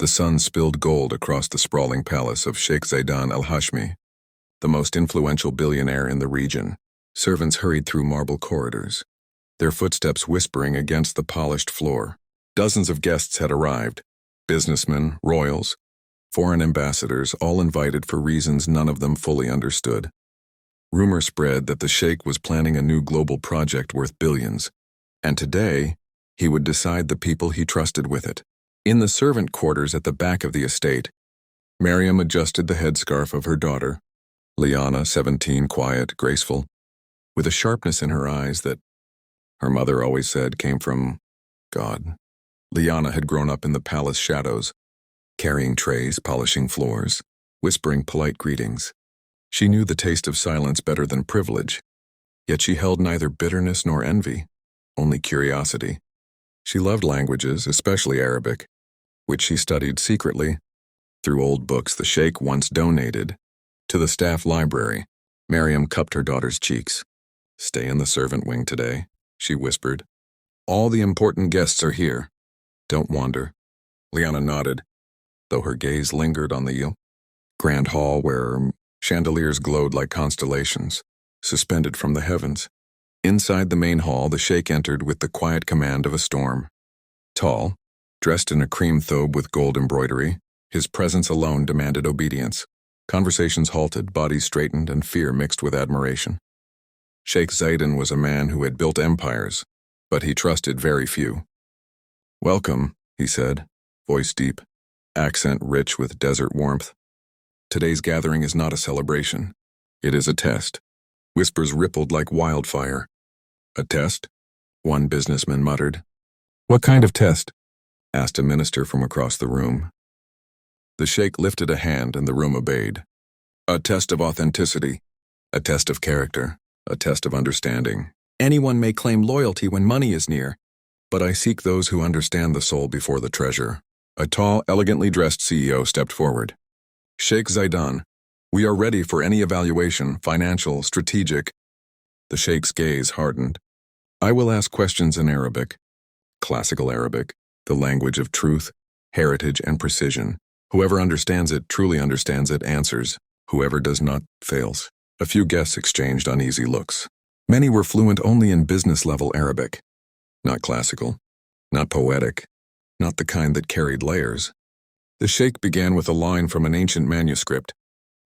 The sun spilled gold across the sprawling palace of Sheikh Zaidan al-Hashmi, the most influential billionaire in the region. Servants hurried through marble corridors, their footsteps whispering against the polished floor. Dozens of guests had arrived, businessmen, royals, foreign ambassadors, all invited for reasons none of them fully understood. Rumor spread that the Sheikh was planning a new global project worth billions, and today, he would decide the people he trusted with it. In the servant quarters at the back of the estate, Miriam adjusted the headscarf of her daughter, Liana, 17, quiet, graceful, with a sharpness in her eyes that, her mother always said, came from God. Liana had grown up in the palace shadows, carrying trays, polishing floors, whispering polite greetings. She knew the taste of silence better than privilege, yet she held neither bitterness nor envy, only curiosity. She loved languages, especially Arabic, which she studied secretly through old books the Sheikh once donated to the staff library. Miriam cupped her daughter's cheeks. "Stay in the servant wing today," she whispered. "All the important guests are here. Don't wander." Liana nodded, though her gaze lingered on the grand hall where chandeliers glowed like constellations, suspended from the heavens. Inside the main hall, the Sheikh entered with the quiet command of a storm. Tall, dressed in a cream thobe with gold embroidery, his presence alone demanded obedience. Conversations halted, bodies straightened, and fear mixed with admiration. Sheikh Zaidan was a man who had built empires, but he trusted very few. "Welcome," he said, voice deep, accent rich with desert warmth. "Today's gathering is not a celebration. It is a test." Whispers rippled like wildfire. "A test?" one businessman muttered. "What kind of test?" asked a minister from across the room. The Sheikh lifted a hand and the room obeyed. "A test of authenticity, a test of character, a test of understanding. Anyone may claim loyalty when money is near, but I seek those who understand the soul before the treasure." A tall, elegantly dressed CEO stepped forward. "Sheikh Zaidan, we are ready for any evaluation, financial, strategic." The Sheikh's gaze hardened. "I will ask questions in Arabic, classical Arabic, the language of truth, heritage, and precision. Whoever understands it, truly understands it, answers. Whoever does not, fails." A few guests exchanged uneasy looks. Many were fluent only in business-level Arabic. Not classical, not poetic, not the kind that carried layers. The Sheikh began with a line from an ancient manuscript.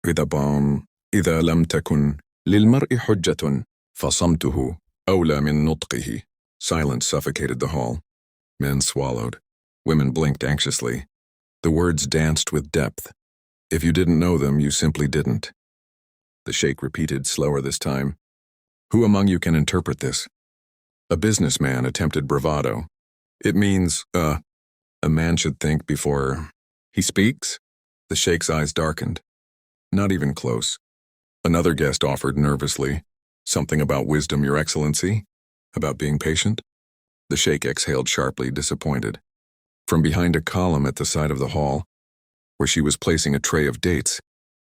إذا لم تكن للمرء حجة فصمته أولى من نطقه. Silence suffocated the hall. Men swallowed. Women blinked anxiously. The words danced with depth. If you didn't know them, you simply didn't. The Sheikh repeated, slower this time. "Who among you can interpret this?" A businessman attempted bravado. "It means, a man should think before he speaks." The Sheikh's eyes darkened. "Not even close." Another guest offered nervously, "Something about wisdom, Your Excellency? About being patient?" The Sheikh exhaled sharply, disappointed. From behind a column at the side of the hall, where she was placing a tray of dates,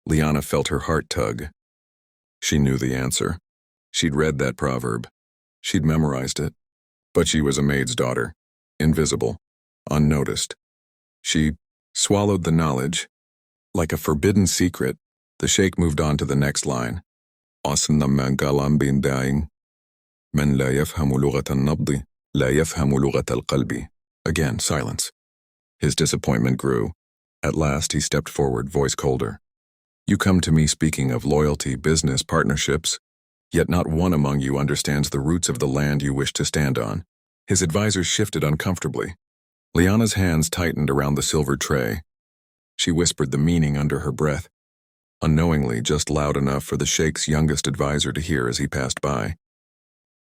Liana felt her heart tug. She knew the answer. She'd read that proverb. She'd memorized it. But she was a maid's daughter, invisible, unnoticed. She swallowed the knowledge. Like a forbidden secret, the Sheikh moved on to the next line. "أصلا ما قال بين داعٍ من لا يفهم لغة النبض لا يفهم لغة القلب." Again, silence. His disappointment grew. At last, he stepped forward, voice colder. "You come to me speaking of loyalty, business, partnerships, yet not one among you understands the roots of the land you wish to stand on." His advisors shifted uncomfortably. Liana's hands tightened around the silver tray. She whispered the meaning under her breath, unknowingly, just loud enough for the Sheikh's youngest advisor to hear as he passed by.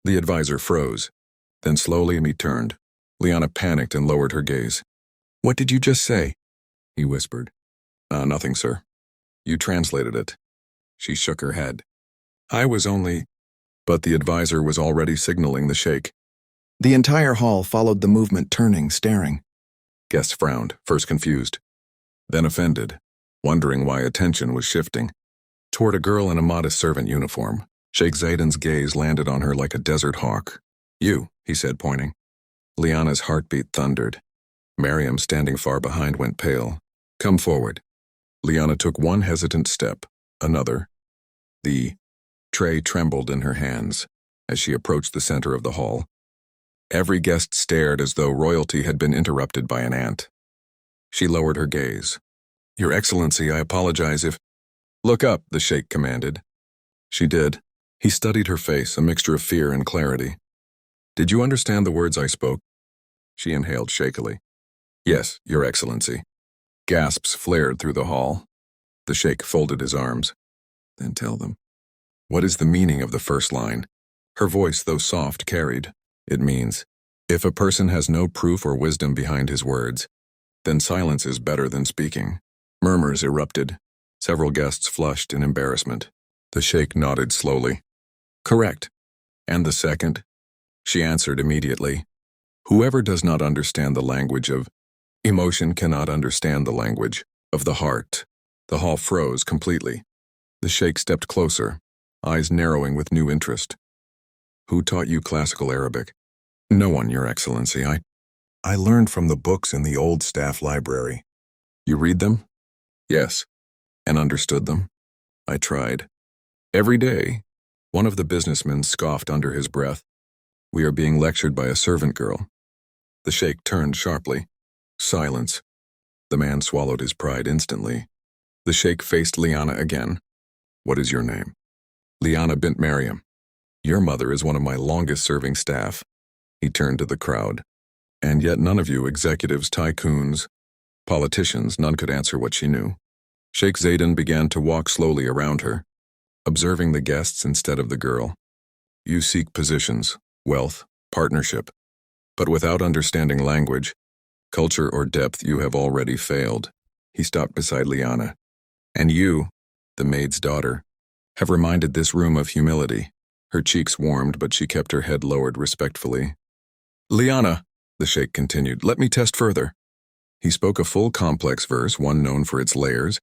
The advisor froze. Then slowly he turned. Liana panicked and lowered her gaze. "What did you just say?" he whispered. Nothing, sir." "You translated it." She shook her head. "I was only—" But the advisor was already signaling the Sheikh. The entire hall followed the movement, turning, staring. Guests frowned, first confused, then offended, wondering why attention was shifting. Toward a girl in a modest servant uniform, Sheikh Zaidan's gaze landed on her like a desert hawk. "You," he said, pointing. Liana's heartbeat thundered. Mariam, standing far behind, went pale. Come forward. Liana took one hesitant step, another. The tray trembled in her hands as she approached the center of the hall. Every guest stared as though royalty had been interrupted by an ant. She lowered her gaze. Your Excellency, I apologize if— Look up, the Sheikh commanded. She did. He studied her face, a mixture of fear and clarity. Did you understand the words I spoke? She inhaled shakily. Yes, Your Excellency. Gasps flared through the hall. The Sheikh folded his arms. Then tell them. What is the meaning of the first line? Her voice, though soft, carried. It means, if a person has no proof or wisdom behind his words, then silence is better than speaking. Murmurs erupted. Several guests flushed in embarrassment. The Sheikh nodded slowly. Correct. And the second? She answered immediately. Whoever does not understand the language of emotion cannot understand the language of the heart. The hall froze completely. The Sheikh stepped closer, eyes narrowing with new interest. Who taught you classical Arabic? No one, Your Excellency. I learned from the books in the old staff library. You read them? Yes. And understood them? I tried. Every day, one of the businessmen scoffed under his breath. We are being lectured by a servant girl. The Sheikh turned sharply. Silence. The man swallowed his pride instantly. The Sheikh faced Liana again. What is your name? Liana bint Mariam. Your mother is one of my longest-serving staff. He turned to the crowd. And yet none of you executives, tycoons, politicians, none could answer what she knew. Sheikh Zayden began to walk slowly around her, observing the guests instead of the girl. You seek positions, wealth, partnership. But without understanding language, culture, or depth, you have already failed. He stopped beside Liana. And you, the maid's daughter, have reminded this room of humility. Her cheeks warmed, but she kept her head lowered respectfully. Liana, the Sheikh continued, let me test further. He spoke a full complex verse, one known for its layers,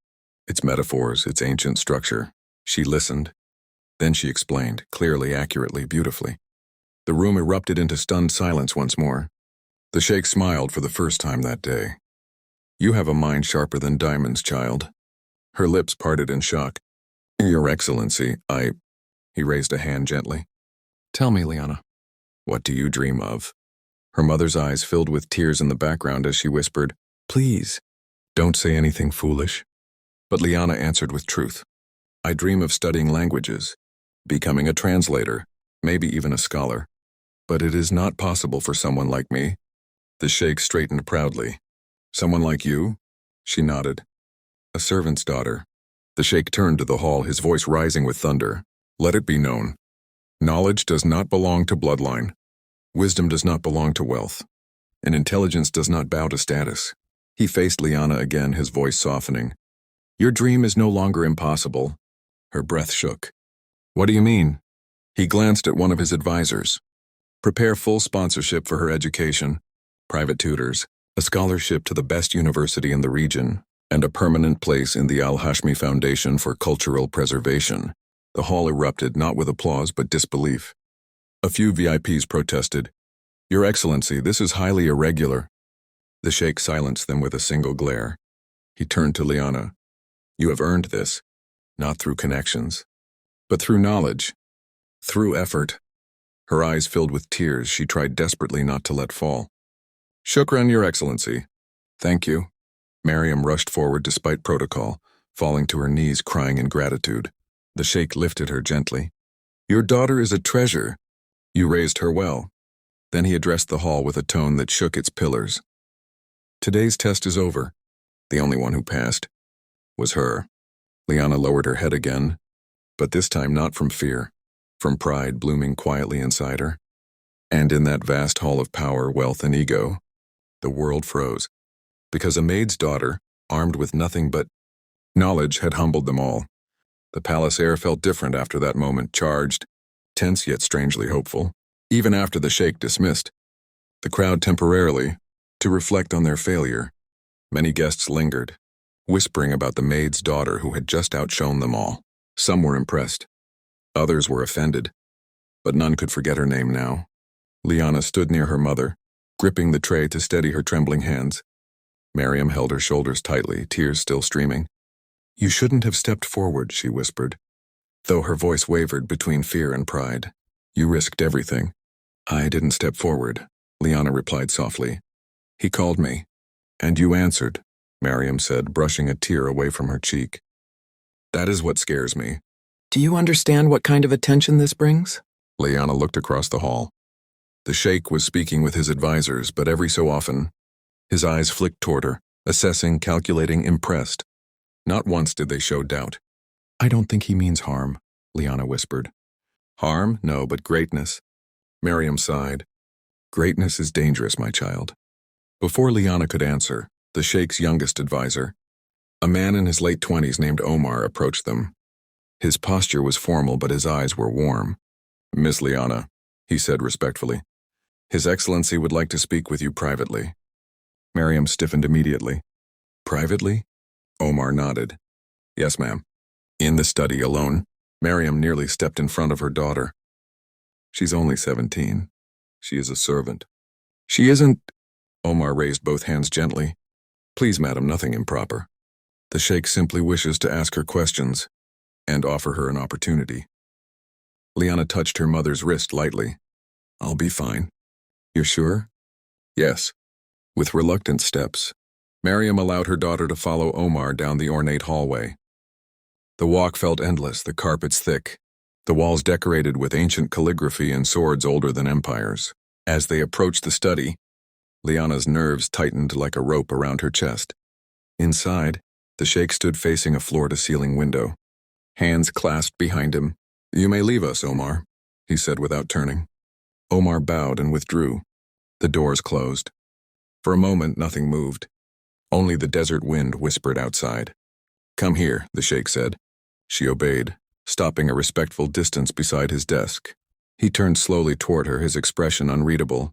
its metaphors, its ancient structure. She listened. Then she explained, clearly, accurately, beautifully. The room erupted into stunned silence once more. The Sheikh smiled for the first time that day. You have a mind sharper than diamonds, child. Her lips parted in shock. Your Excellency, He raised a hand gently. Tell me, Liana, what do you dream of? Her mother's eyes filled with tears in the background as she whispered, Please, don't say anything foolish. But Liana answered with truth. I dream of studying languages, becoming a translator, maybe even a scholar. But it is not possible for someone like me. The Sheikh straightened proudly. Someone like you? She nodded. A servant's daughter. The Sheikh turned to the hall, his voice rising with thunder. Let it be known. Knowledge does not belong to bloodline. Wisdom does not belong to wealth. And intelligence does not bow to status. He faced Liana again, his voice softening. Your dream is no longer impossible. Her breath shook. What do you mean? He glanced at one of his advisors. Prepare full sponsorship for her education, private tutors, a scholarship to the best university in the region, and a permanent place in the Al-Hashmi Foundation for Cultural Preservation. The hall erupted, not with applause but disbelief. A few VIPs protested. Your Excellency, this is highly irregular. The Sheikh silenced them with a single glare. He turned to Liana. You have earned this, not through connections, but through knowledge, through effort. Her eyes filled with tears she tried desperately not to let fall. Shukran, Your Excellency. Thank you. Mariam rushed forward despite protocol, falling to her knees crying in gratitude. The Sheikh lifted her gently. Your daughter is a treasure. You raised her well. Then he addressed the hall with a tone that shook its pillars. Today's test is over. The only one who passed was her. Liana lowered her head again, but this time not from fear, from pride blooming quietly inside her. And in that vast hall of power, wealth, and ego, the world froze, because a maid's daughter, armed with nothing but knowledge, had humbled them all. The palace air felt different after that moment, charged, tense yet strangely hopeful. Even after the Sheikh dismissed the crowd temporarily to reflect on their failure, many guests lingered, whispering about the maid's daughter who had just outshone them all. Some were impressed. Others were offended. But none could forget her name now. Liana stood near her mother, gripping the tray to steady her trembling hands. Miriam held her shoulders tightly, tears still streaming. "You shouldn't have stepped forward," she whispered, though her voice wavered between fear and pride. "You risked everything." "I didn't step forward," Liana replied softly. "He called me." "And you answered," Miriam said, brushing a tear away from her cheek. "That is what scares me." "Do you understand what kind of attention this brings?" Liana looked across the hall. The Sheikh was speaking with his advisors, but every so often, his eyes flicked toward her, assessing, calculating, impressed. Not once did they show doubt. "I don't think he means harm," Liana whispered. "Harm? No, but greatness." Miriam sighed. "Greatness is dangerous, my child." Before Liana could answer, the Sheikh's youngest advisor, a man in his late 20s named Omar, approached them. His posture was formal, but his eyes were warm. "Miss Liana," he said respectfully, "His Excellency would like to speak with you privately." Miriam stiffened immediately. "Privately?" Omar nodded. "Yes, ma'am." In the study alone, Miriam nearly stepped in front of her daughter. "She's only 17. She is a servant." "She isn't—" Omar raised both hands gently. "Please, madam, nothing improper. The Sheikh simply wishes to ask her questions and offer her an opportunity." Liana touched her mother's wrist lightly. "I'll be fine." "You're sure?" "Yes." With reluctant steps, Miriam allowed her daughter to follow Omar down the ornate hallway. The walk felt endless, the carpets thick, the walls decorated with ancient calligraphy and swords older than empires. As they approached the study, Liana's nerves tightened like a rope around her chest. Inside, the Sheikh stood facing a floor-to-ceiling window, hands clasped behind him. "You may leave us, Omar," he said without turning. Omar bowed and withdrew. The doors closed. For a moment, nothing moved. Only the desert wind whispered outside. "Come here," the Sheikh said. She obeyed, stopping a respectful distance beside his desk. He turned slowly toward her, his expression unreadable.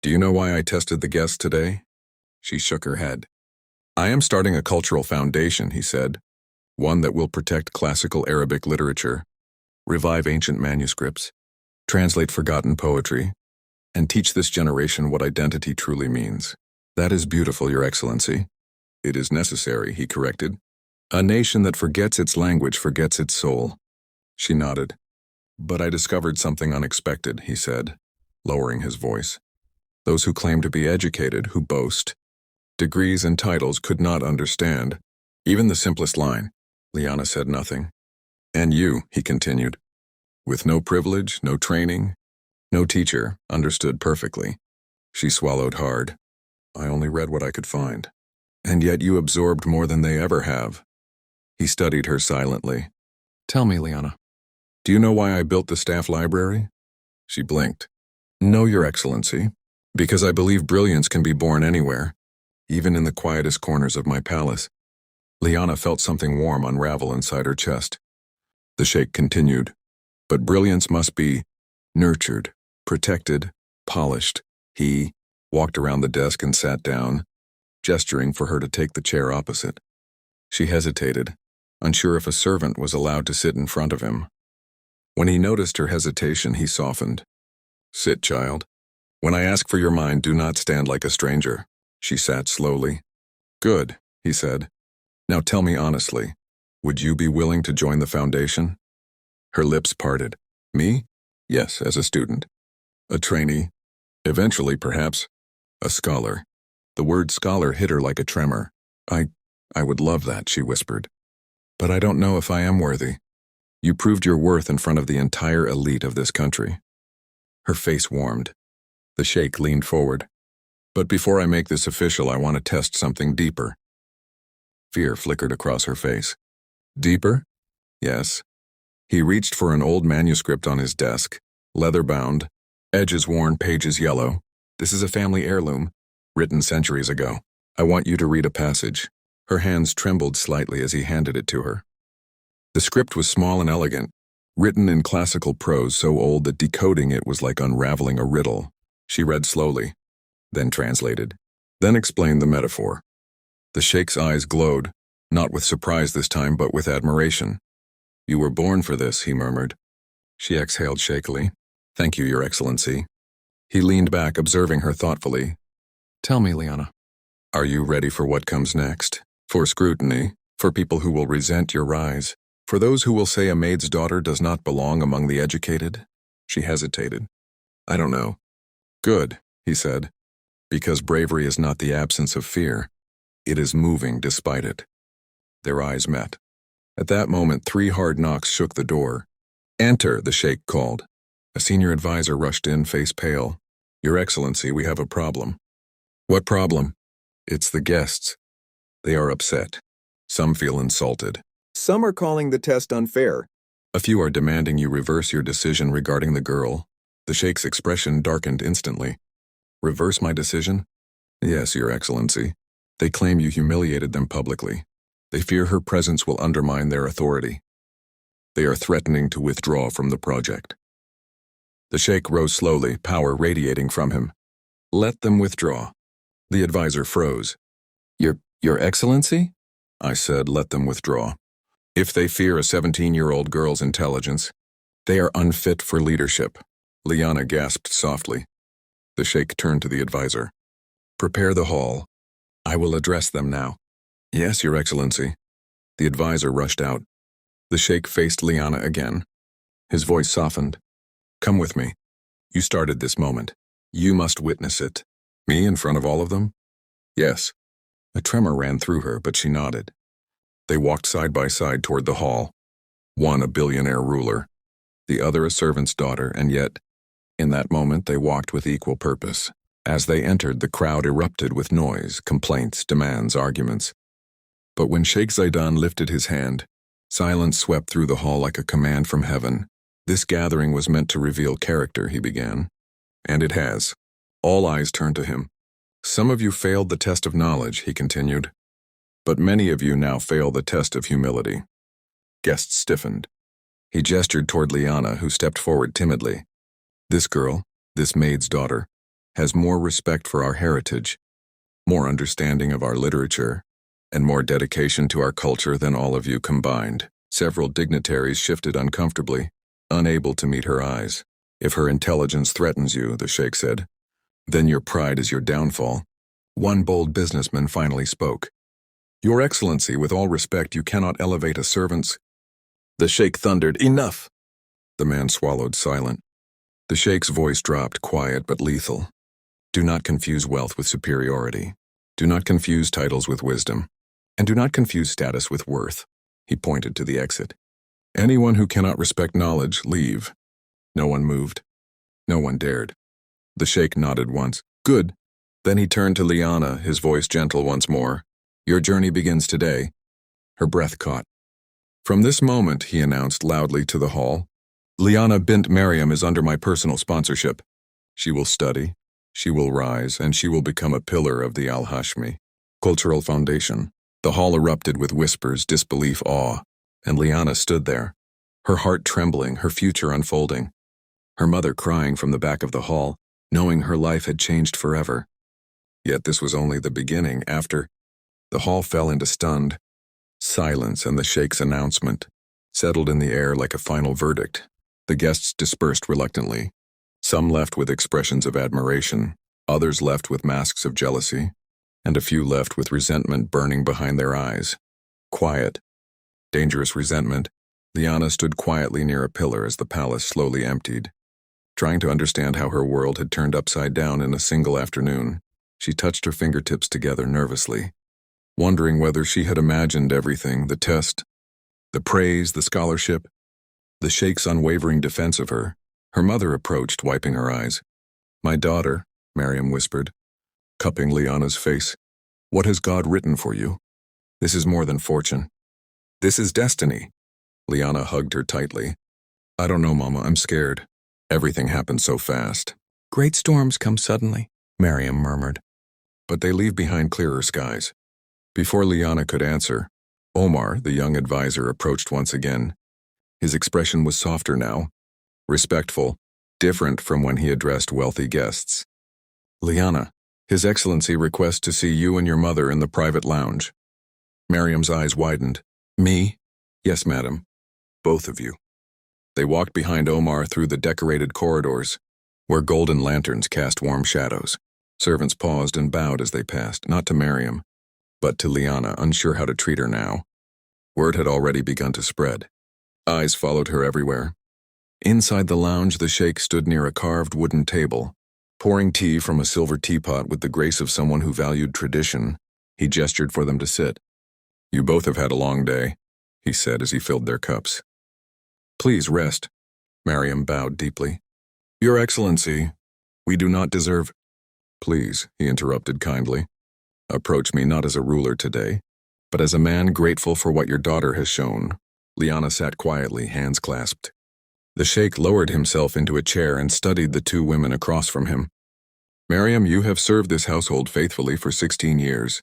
"Do you know why I tested the guests today?" She shook her head. "I am starting a cultural foundation," he said, "one that will protect classical Arabic literature, revive ancient manuscripts, translate forgotten poetry, and teach this generation what identity truly means." "That is beautiful, Your Excellency." "It is necessary," he corrected. "A nation that forgets its language forgets its soul." She nodded. "But I discovered something unexpected," he said, lowering his voice. "Those who claim to be educated, who boast degrees and titles, could not understand even the simplest line." Liana said nothing. "And you," he continued, "with no privilege, no training, no teacher, understood perfectly." She swallowed hard. "I only read what I could find." "And yet you absorbed more than they ever have." He studied her silently. "Tell me, Liana, do you know why I built the staff library?" She blinked. "No, Your Excellency, because I believe brilliance can be born anywhere, even in the quietest corners of my palace." Liana felt something warm unravel inside her chest. The Sheikh continued, "But brilliance must be nurtured, protected, polished." He walked around the desk and sat down, gesturing for her to take the chair opposite. She hesitated, unsure if a servant was allowed to sit in front of him. When he noticed her hesitation, he softened. "Sit, child. When I ask for your mind, do not stand like a stranger." She sat slowly. "Good," he said. "Now tell me honestly, would you be willing to join the foundation?" Her lips parted. "Me? Yes, as a student. A trainee. Eventually, perhaps, a scholar." The word scholar hit her like a tremor. I would love that," she whispered. "But I don't know if I am worthy. You proved your worth in front of the entire elite of this country." Her face warmed. The Sheikh leaned forward. "But before I make this official, I want to test something deeper." Fear flickered across her face. "Deeper?" "Yes." He reached for an old manuscript on his desk, leather-bound, edges worn, pages yellow. "This is a family heirloom, written centuries ago. I want you to read a passage." Her hands trembled slightly as he handed it to her. The script was small and elegant, written in classical prose so old that decoding it was like unraveling a riddle. She read slowly, then translated, then explained the metaphor. The Sheikh's eyes glowed, not with surprise this time, but with admiration. "You were born for this," he murmured. She exhaled shakily. "Thank you, Your Excellency." He leaned back, observing her thoughtfully. Tell me, Liana. Are you ready for what comes next? For scrutiny, for people who will resent your rise, for those who will say a maid's daughter does not belong among the educated? She hesitated. I don't know. Good, he said, because bravery is not the absence of fear. It is moving despite it. Their eyes met. At that moment, 3 hard knocks shook the door. Enter, the Sheikh called. A senior advisor rushed in, face pale. Your Excellency, we have a problem. What problem? It's the guests. They are upset. Some feel insulted. Some are calling the test unfair. A few are demanding you reverse your decision regarding the girl. The Sheikh's expression darkened instantly. Reverse my decision? Yes, Your Excellency. They claim you humiliated them publicly. They fear her presence will undermine their authority. They are threatening to withdraw from the project. The Sheikh rose slowly, power radiating from him. Let them withdraw. The advisor froze. Your Excellency? I said, let them withdraw. If they fear a 17-year-old girl's intelligence, they are unfit for leadership. Liana gasped softly. The Sheikh turned to the advisor. Prepare the hall. I will address them now. Yes, Your Excellency. The advisor rushed out. The Sheikh faced Liana again. His voice softened. Come with me. You started this moment. You must witness it. Me in front of all of them? Yes. A tremor ran through her, but she nodded. They walked side by side toward the hall. One a billionaire ruler, the other a servant's daughter, and yet, in that moment they walked with equal purpose. As they entered, the crowd erupted with noise, complaints, demands, arguments. But when Sheikh Zaidan lifted his hand, silence swept through the hall like a command from heaven. This gathering was meant to reveal character, he began. And it has. All eyes turned to him. Some of you failed the test of knowledge, he continued. But many of you now fail the test of humility. Guests stiffened. He gestured toward Liana, who stepped forward timidly. This girl, this maid's daughter, has more respect for our heritage, more understanding of our literature, and more dedication to our culture than all of you combined. Several dignitaries shifted uncomfortably, unable to meet her eyes. If her intelligence threatens you, the Sheikh said, then your pride is your downfall. One bold businessman finally spoke. Your Excellency, with all respect, you cannot elevate a servant's... The Sheikh thundered, enough! The man swallowed, silent. The Sheikh's voice dropped, quiet but lethal. Do not confuse wealth with superiority. Do not confuse titles with wisdom. And do not confuse status with worth. He pointed to the exit. Anyone who cannot respect knowledge, leave. No one moved. No one dared. The Sheikh nodded once. Good. Then he turned to Liana, his voice gentle once more. Your journey begins today. Her breath caught. From this moment, he announced loudly to the hall, Liana bint Maryam is under my personal sponsorship. She will study, she will rise, and she will become a pillar of the Al-Hashmi cultural foundation. The hall erupted with whispers, disbelief, awe, and Liana stood there, her heart trembling, her future unfolding. Her mother crying from the back of the hall, knowing her life had changed forever. Yet this was only the beginning. After, the hall fell into stunned silence, and the Sheikh's announcement settled in the air like a final verdict. The guests dispersed reluctantly. Some left with expressions of admiration, others left with masks of jealousy, and a few left with resentment burning behind their eyes. Quiet, dangerous resentment. Liana stood quietly near a pillar as the palace slowly emptied, trying to understand how her world had turned upside down in a single afternoon. She touched her fingertips together nervously, wondering whether she had imagined everything, the test, the praise, the scholarship, the Sheikh's unwavering defense of her. Her mother approached, wiping her eyes. My daughter, Maryam whispered, cupping Liana's face. What has God written for you? This is more than fortune. This is destiny. Liana hugged her tightly. I don't know, Mama, I'm scared. Everything happened so fast. Great storms come suddenly, Maryam murmured. But they leave behind clearer skies. Before Liana could answer, Omar, the young advisor, approached once again. His expression was softer now, respectful, different from when he addressed wealthy guests. Liana, His Excellency requests to see you and your mother in the private lounge. Maryam's eyes widened. Me? Yes, madam. Both of you. They walked behind Omar through the decorated corridors. where golden lanterns cast warm shadows. Servants paused and bowed as they passed, not to Miriam, but to Liana, unsure how to treat her now. Word had already begun to spread. Eyes followed her everywhere. Inside the lounge, the Sheikh stood near a carved wooden table. Pouring tea from a silver teapot with the grace of someone who valued tradition, he gestured for them to sit. "You both have had a long day," he said as he filled their cups. "Please rest." Miriam bowed deeply. "Your Excellency, we do not deserve—" "Please," he interrupted kindly. "Approach me not as a ruler today, but as a man grateful for what your daughter has shown." Liana sat quietly, hands clasped. The Sheikh lowered himself into a chair and studied the two women across from him. "Miriam, you have served this household faithfully for 16 years.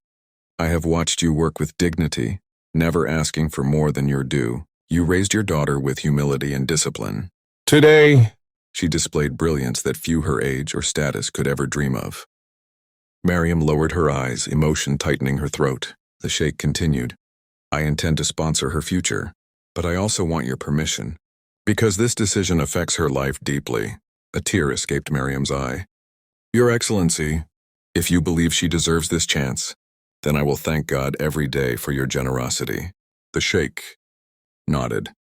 I have watched you work with dignity, never asking for more than your due. You raised your daughter with humility and discipline. Today, she displayed brilliance that few her age or status could ever dream of." Miriam lowered her eyes, emotion tightening her throat. The Sheikh continued, "I intend to sponsor her future, but I also want your permission. Because this decision affects her life deeply." A tear escaped Miriam's eye. "Your Excellency, if you believe she deserves this chance, then I will thank God every day for your generosity." The Sheikh nodded.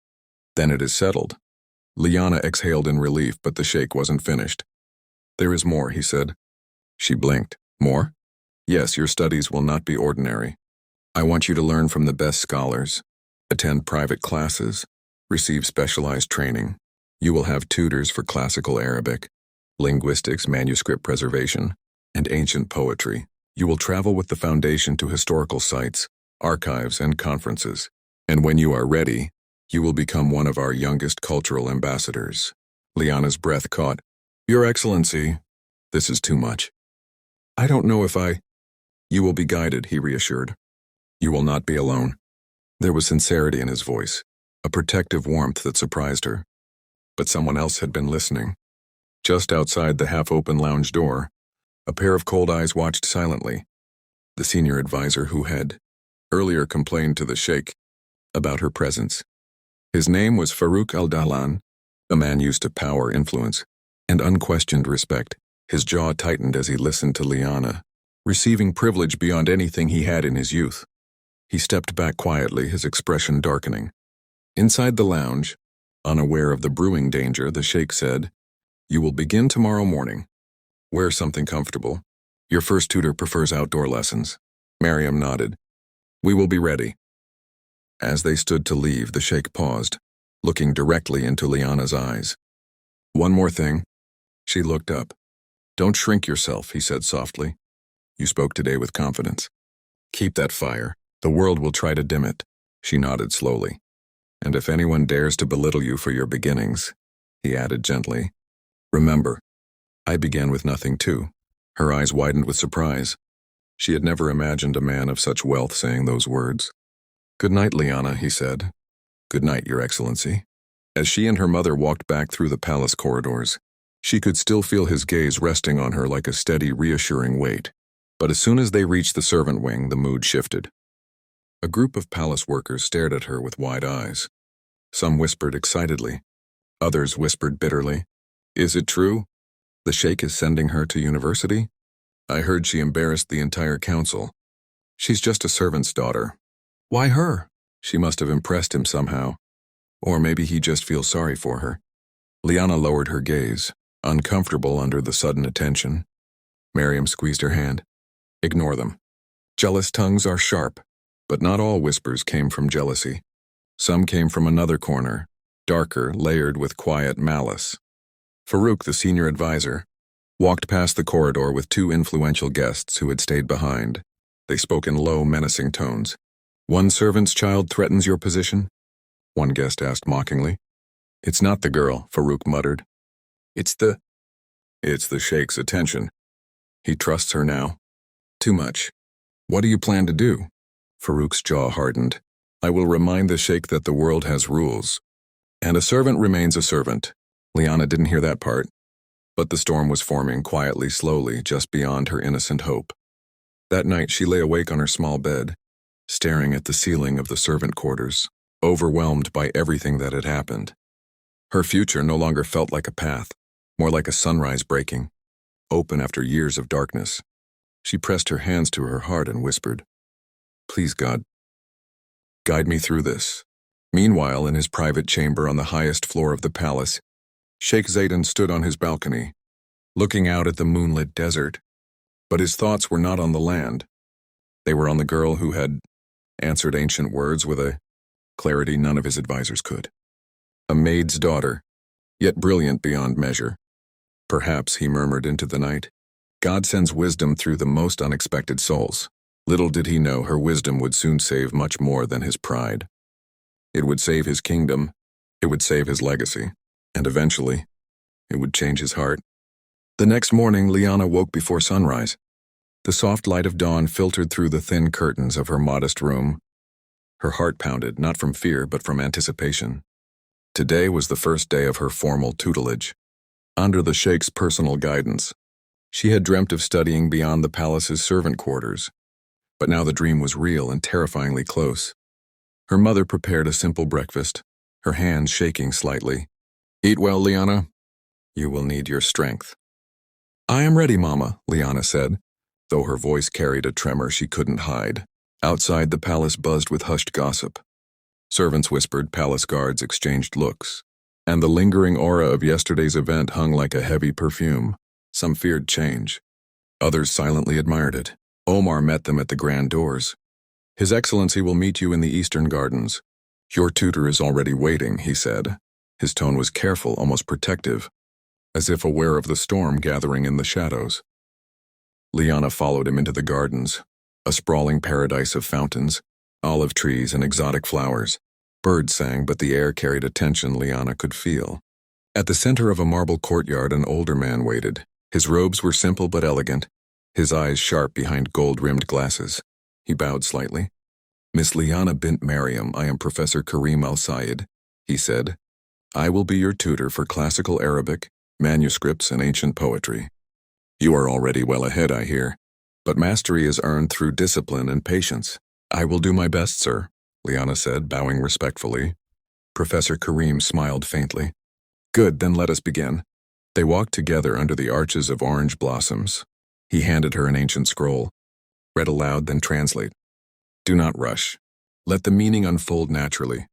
"Then it is settled." Liana exhaled in relief, but the Sheikh wasn't finished. "There is more," he said. She blinked. "More?" "Yes, your studies will not be ordinary. I want you to learn from the best scholars, attend private classes, receive specialized training. You will have tutors for classical Arabic, linguistics, manuscript preservation, and ancient poetry. You will travel with the foundation to historical sites, archives, and conferences. And when you are ready, you will become one of our youngest cultural ambassadors." Liana's breath caught. "Your Excellency, this is too much. I don't know if I—" "You will be guided," he reassured. "You will not be alone." There was sincerity in his voice, a protective warmth that surprised her. But someone else had been listening. Just outside the half-open lounge door, a pair of cold eyes watched silently. The senior advisor who had earlier complained to the Sheikh about her presence. His name was Farouk al-Dahlan, a man used to power, influence, and unquestioned respect. His jaw tightened as he listened to Liana, receiving privilege beyond anything he had in his youth. He stepped back quietly, his expression darkening. Inside the lounge, unaware of the brewing danger, the Sheikh said, "You will begin tomorrow morning. Wear something comfortable. Your first tutor prefers outdoor lessons." Miriam nodded. "We will be ready." As they stood to leave, the Sheikh paused, looking directly into Liana's eyes. "One more thing." She looked up. "Don't shrink yourself," he said softly. "You spoke today with confidence. Keep that fire. The world will try to dim it." She nodded slowly. "And if anyone dares to belittle you for your beginnings," he added gently, "remember, I began with nothing too." Her eyes widened with surprise. She had never imagined a man of such wealth saying those words. "Good night, Liana," he said. "Good night, Your Excellency." As she and her mother walked back through the palace corridors, she could still feel his gaze resting on her like a steady, reassuring weight. But as soon as they reached the servant wing, the mood shifted. A group of palace workers stared at her with wide eyes. Some whispered excitedly. Others whispered bitterly. "Is it true? The Sheikh is sending her to university? I heard she embarrassed the entire council. She's just a servant's daughter." "Why her?" "She must have impressed him somehow. Or maybe he just feels sorry for her." Liana lowered her gaze, uncomfortable under the sudden attention. Miriam squeezed her hand. "Ignore them. Jealous tongues are sharp, but not all whispers came from jealousy. Some came from another corner, darker, layered with quiet malice." Farouk, the senior advisor, walked past the corridor with two influential guests who had stayed behind. They spoke in low, menacing tones. "One servant's child threatens your position?" one guest asked mockingly. "It's not the girl," Farouk muttered. It's the Sheikh's attention. He trusts her now. Too much. What do you plan to do?" Farouk's jaw hardened. "I will remind the Sheikh that the world has rules. And a servant remains a servant." Liana didn't hear that part. But the storm was forming quietly, slowly, just beyond her innocent hope. That night she lay awake on her small bed, staring at the ceiling of the servant quarters, overwhelmed by everything that had happened. Her future no longer felt like a path. more like a sunrise breaking, open after years of darkness. She pressed her hands to her heart and whispered, "Please, God, guide me through this." Meanwhile, in his private chamber on the highest floor of the palace, Sheikh Zaydan stood on his balcony, looking out at the moonlit desert. But his thoughts were not on the land. They were on the girl who had answered ancient words with a clarity none of his advisors could. A maid's daughter, yet brilliant beyond measure. Perhaps, he murmured into the night, God sends wisdom through the most unexpected souls. Little did he know her wisdom would soon save much more than his pride. It would save his kingdom, it would save his legacy, and eventually, it would change his heart. The next morning, Liana woke before sunrise. The soft light of dawn filtered through the thin curtains of her modest room. Her heart pounded, not from fear, but from anticipation. Today was the first day of her formal tutelage. Under the Sheikh's personal guidance, she had dreamt of studying beyond the palace's servant quarters. But now the dream was real and terrifyingly close. Her mother prepared a simple breakfast, her hands shaking slightly. "Eat well, Liana. You will need your strength." "I am ready, Mama," Liana said, though her voice carried a tremor she couldn't hide. Outside, the palace buzzed with hushed gossip. Servants whispered, palace guards exchanged looks, and the lingering aura of yesterday's event hung like a heavy perfume. Some feared change. Others silently admired it. Omar met them at the grand doors. "His Excellency will meet you in the eastern gardens. Your tutor is already waiting," he said. His tone was careful, almost protective, as if aware of the storm gathering in the shadows. Liana followed him into the gardens, a sprawling paradise of fountains, olive trees, and exotic flowers. Birds sang, but the air carried a tension Liana could feel. At the center of a marble courtyard, an older man waited. His robes were simple but elegant, his eyes sharp behind gold-rimmed glasses. He bowed slightly. "Miss Liana bint Mariam, I am Professor Karim Al-Sayed," he said. "I will be your tutor for classical Arabic, manuscripts, and ancient poetry. You are already well ahead, I hear, but mastery is earned through discipline and patience." "I will do my best, sir," Liana said, bowing respectfully. Professor Karim smiled faintly. "Good, then let us begin." They walked together under the arches of orange blossoms. He handed her an ancient scroll. Read aloud, then translate. "Do not rush. Let the meaning unfold naturally."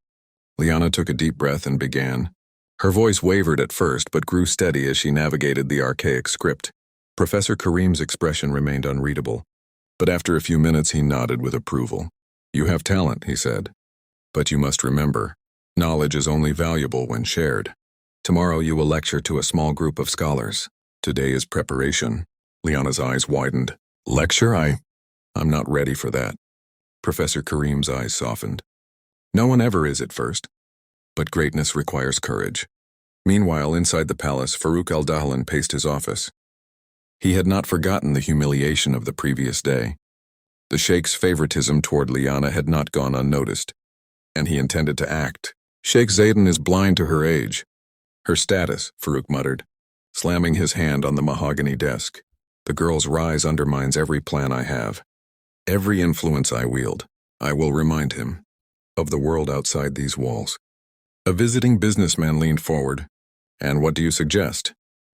Liana took a deep breath and began. Her voice wavered at first, but grew steady as she navigated the archaic script. Professor Karim's expression remained unreadable, but after a few minutes he nodded with approval. "You have talent," he said, "but you must remember, knowledge is only valuable when shared. Tomorrow you will lecture to a small group of scholars. Today is preparation." Liana's eyes widened. "Lecture? I'm not ready for that." Professor Karim's eyes softened. "No one ever is at first, but greatness requires courage." Meanwhile, inside the palace, Farouk al-Dahlan paced his office. He had not forgotten the humiliation of the previous day. The Sheikh's favoritism toward Liana had not gone unnoticed, and he intended to act. "Sheikh Zaydan is blind to her age. Her status," Farouk muttered, slamming his hand on the mahogany desk. "The girl's rise undermines every plan I have. Every influence I wield. I will remind him of the world outside these walls." A visiting businessman leaned forward. "And what do you suggest?"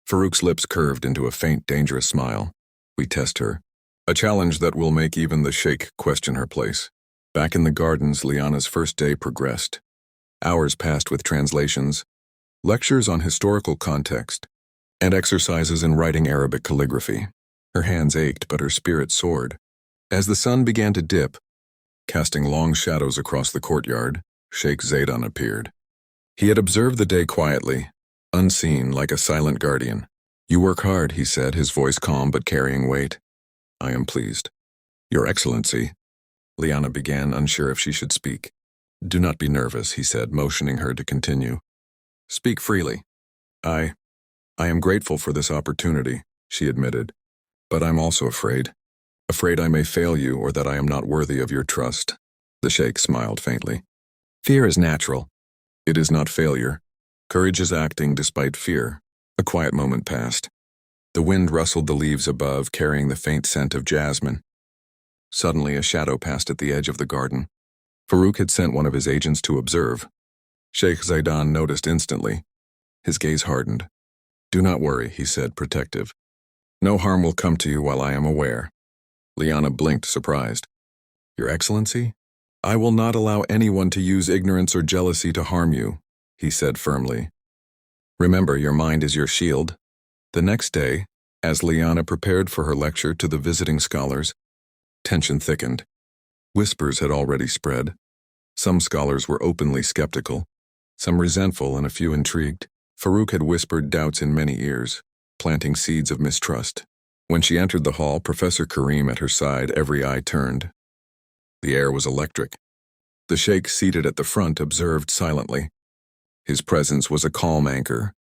Farouk's lips curved into a faint, dangerous smile. "We test her. A challenge that will make even the Sheikh question her place." Back in the gardens, Liana's first day progressed. Hours passed with translations, lectures on historical context, and exercises in writing Arabic calligraphy. Her hands ached, but her spirit soared. As the sun began to dip, casting long shadows across the courtyard, Sheikh Zaydan appeared. He had observed the day quietly, unseen, like a silent guardian. "You work hard," he said, his voice calm but carrying weight. "I am pleased." "Your Excellency," Liana began, unsure if she should speak. "Do not be nervous," he said, motioning her to continue. "Speak freely." I am grateful for this opportunity," she admitted, "but I'm also afraid. Afraid I may fail you or that I am not worthy of your trust." The Sheikh smiled faintly. "Fear is natural." "It is not failure. Courage is acting despite fear." A quiet moment passed. The wind rustled the leaves above, carrying the faint scent of jasmine. Suddenly, a shadow passed at the edge of the garden. Farouk had sent one of his agents to observe. Sheikh Zaydan noticed instantly. His gaze hardened. Do not worry, he said, protective. No harm will come to you while I am aware. Liana blinked, surprised. Your Excellency? I will not allow anyone to use ignorance or jealousy to harm you, he said firmly. Remember, your mind is your shield. The next day, as Liana prepared for her lecture to the visiting scholars, tension thickened. Whispers had already spread. Some scholars were openly skeptical, some resentful and a few intrigued. Farouk had whispered doubts in many ears, planting seeds of mistrust. When she entered the hall, Professor Karim at her side, every eye turned. The air was electric. The Sheikh seated at the front observed silently. His presence was a calm anchor.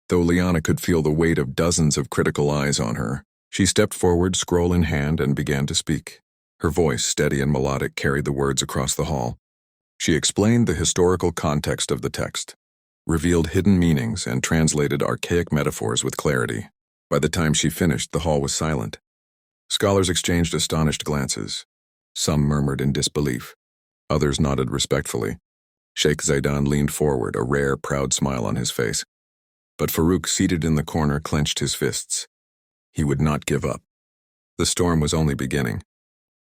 Though Liana could feel the weight of dozens of critical eyes on her, she stepped forward, scroll in hand, and began to speak. Her voice, steady and melodic, carried the words across the hall. She explained the historical context of the text, revealed hidden meanings, and translated archaic metaphors with clarity. By the time she finished, the hall was silent. Scholars exchanged astonished glances. Some murmured in disbelief. Others nodded respectfully. Sheikh Zaidan leaned forward, a rare, proud smile on his face. But Farouk, seated in the corner, clenched his fists. He would not give up. The storm was only beginning.